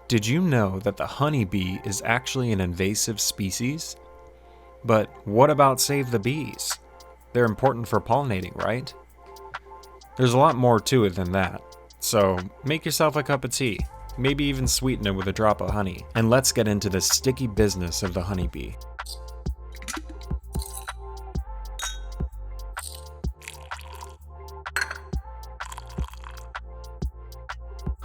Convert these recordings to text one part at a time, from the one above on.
Did you know that the honeybee is actually an invasive species? But what about save the bees? They're important for pollinating, right? There's a lot more to it than that. So make yourself a cup of tea, maybe even sweeten it with a drop of honey, and let's get into the sticky business of the honeybee.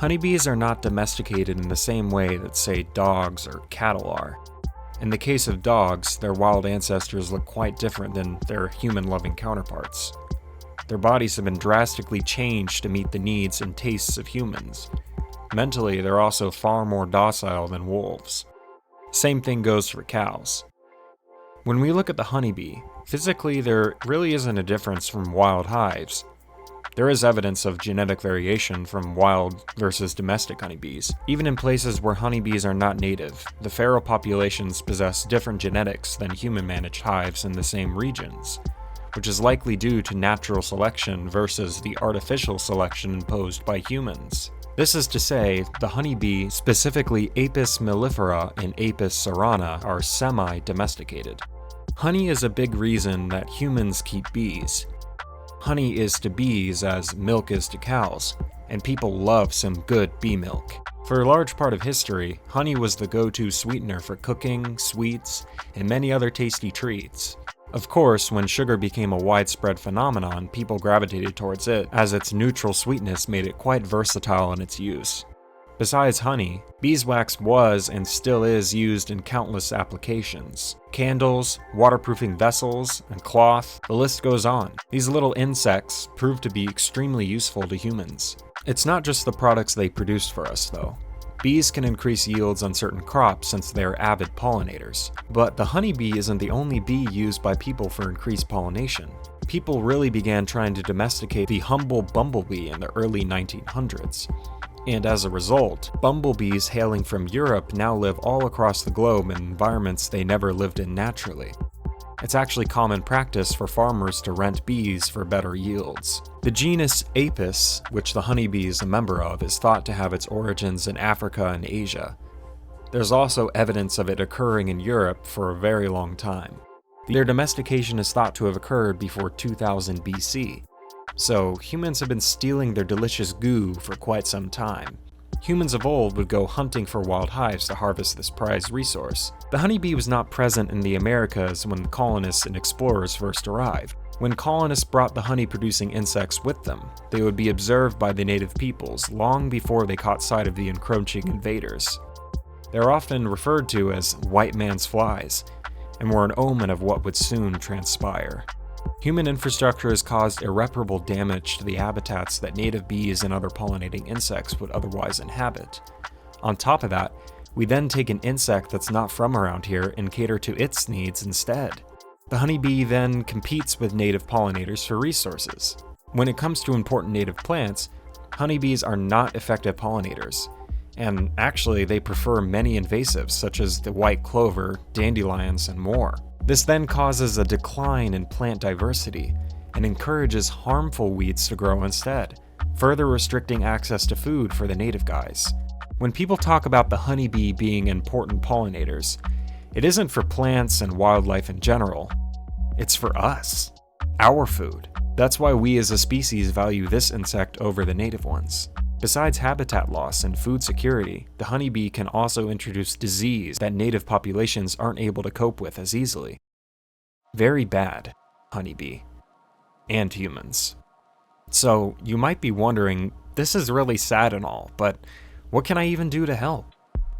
Honeybees are not domesticated in the same way that, say, dogs or cattle are. In the case of dogs, their wild ancestors look quite different than their human-loving counterparts. Their bodies have been drastically changed to meet the needs and tastes of humans. Mentally, they're also far more docile than wolves. Same thing goes for cows. When we look at the honeybee, physically there really isn't a difference from wild hives. There is evidence of genetic variation from wild versus domestic honeybees. Even in places where honeybees are not native, the feral populations possess different genetics than human-managed hives in the same regions, which is likely due to natural selection versus the artificial selection imposed by humans. This is to say, the honeybee, specifically Apis mellifera and Apis cerana, are semi-domesticated. Honey is a big reason that humans keep bees. Honey is to bees as milk is to cows, and people love some good bee milk. For a large part of history, honey was the go-to sweetener for cooking, sweets, and many other tasty treats. Of course, when sugar became a widespread phenomenon, people gravitated towards it, as its neutral sweetness made it quite versatile in its use. Besides honey, beeswax was and still is used in countless applications. Candles, waterproofing vessels, and cloth, the list goes on. These little insects prove to be extremely useful to humans. It's not just the products they produce for us, though. Bees can increase yields on certain crops since they are avid pollinators. But the honeybee isn't the only bee used by people for increased pollination. People really began trying to domesticate the humble bumblebee in the early 1900s. And as a result, bumblebees hailing from Europe now live all across the globe in environments they never lived in naturally. It's actually common practice for farmers to rent bees for better yields. The genus Apis, which the honeybee is a member of, is thought to have its origins in Africa and Asia. There's also evidence of it occurring in Europe for a very long time. Their domestication is thought to have occurred before 2000 BC. So, humans have been stealing their delicious goo for quite some time. Humans of old would go hunting for wild hives to harvest this prized resource. The honeybee was not present in the Americas when colonists and explorers first arrived. When colonists brought the honey-producing insects with them, they would be observed by the native peoples long before they caught sight of the encroaching invaders. They are often referred to as white man's flies, and were an omen of what would soon transpire. Human infrastructure has caused irreparable damage to the habitats that native bees and other pollinating insects would otherwise inhabit. On top of that, we then take an insect that's not from around here and cater to its needs instead. The honeybee then competes with native pollinators for resources. When it comes to important native plants, honeybees are not effective pollinators, and actually they prefer many invasives such as the white clover, dandelions, and more. This then causes a decline in plant diversity and encourages harmful weeds to grow instead, further restricting access to food for the native guys. When people talk about the honeybee being important pollinators, it isn't for plants and wildlife in general. It's for us, our food. That's why we as a species value this insect over the native ones. Besides habitat loss and food security, the honeybee can also introduce disease that native populations aren't able to cope with as easily. Very bad, honeybee. And humans. So, you might be wondering, this is really sad and all, but what can I even do to help?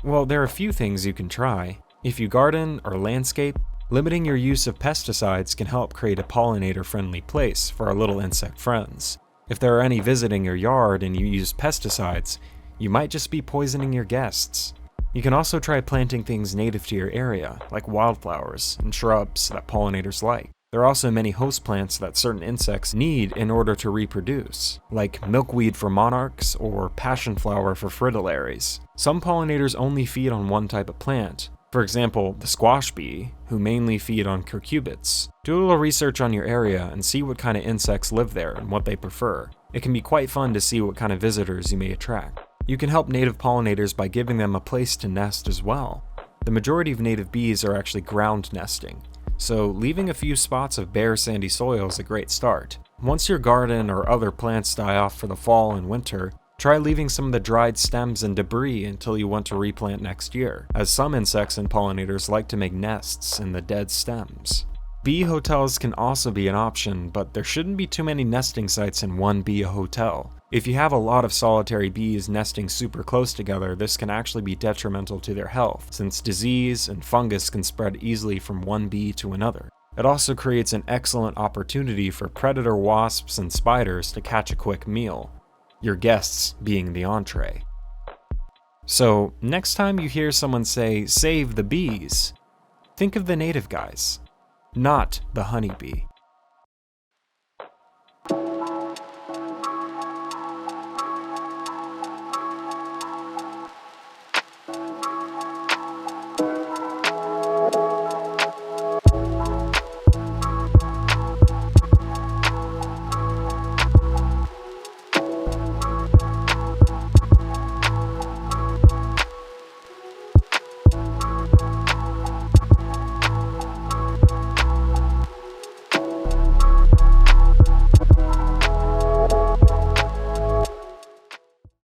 Well, there are a few things you can try. If you garden or landscape, limiting your use of pesticides can help create a pollinator-friendly place for our little insect friends. If there are any visiting your yard and you use pesticides, you might just be poisoning your guests. You can also try planting things native to your area, like wildflowers and shrubs that pollinators like. There are also many host plants that certain insects need in order to reproduce, like milkweed for monarchs or passionflower for fritillaries. Some pollinators only feed on one type of plant. For example, the squash bee, who mainly feed on cucurbits. Do a little research on your area and see what kind of insects live there and what they prefer. It can be quite fun to see what kind of visitors you may attract. You can help native pollinators by giving them a place to nest as well. The majority of native bees are actually ground nesting, so leaving a few spots of bare sandy soil is a great start. Once your garden or other plants die off for the fall and winter, try leaving some of the dried stems and debris until you want to replant next year, as some insects and pollinators like to make nests in the dead stems. Bee hotels can also be an option, but there shouldn't be too many nesting sites in one bee hotel. If you have a lot of solitary bees nesting super close together, this can actually be detrimental to their health, since disease and fungus can spread easily from one bee to another. It also creates an excellent opportunity for predator wasps and spiders to catch a quick meal, your guests being the entree. So, next time you hear someone say, "Save the bees," think of the native guys, not the honeybee.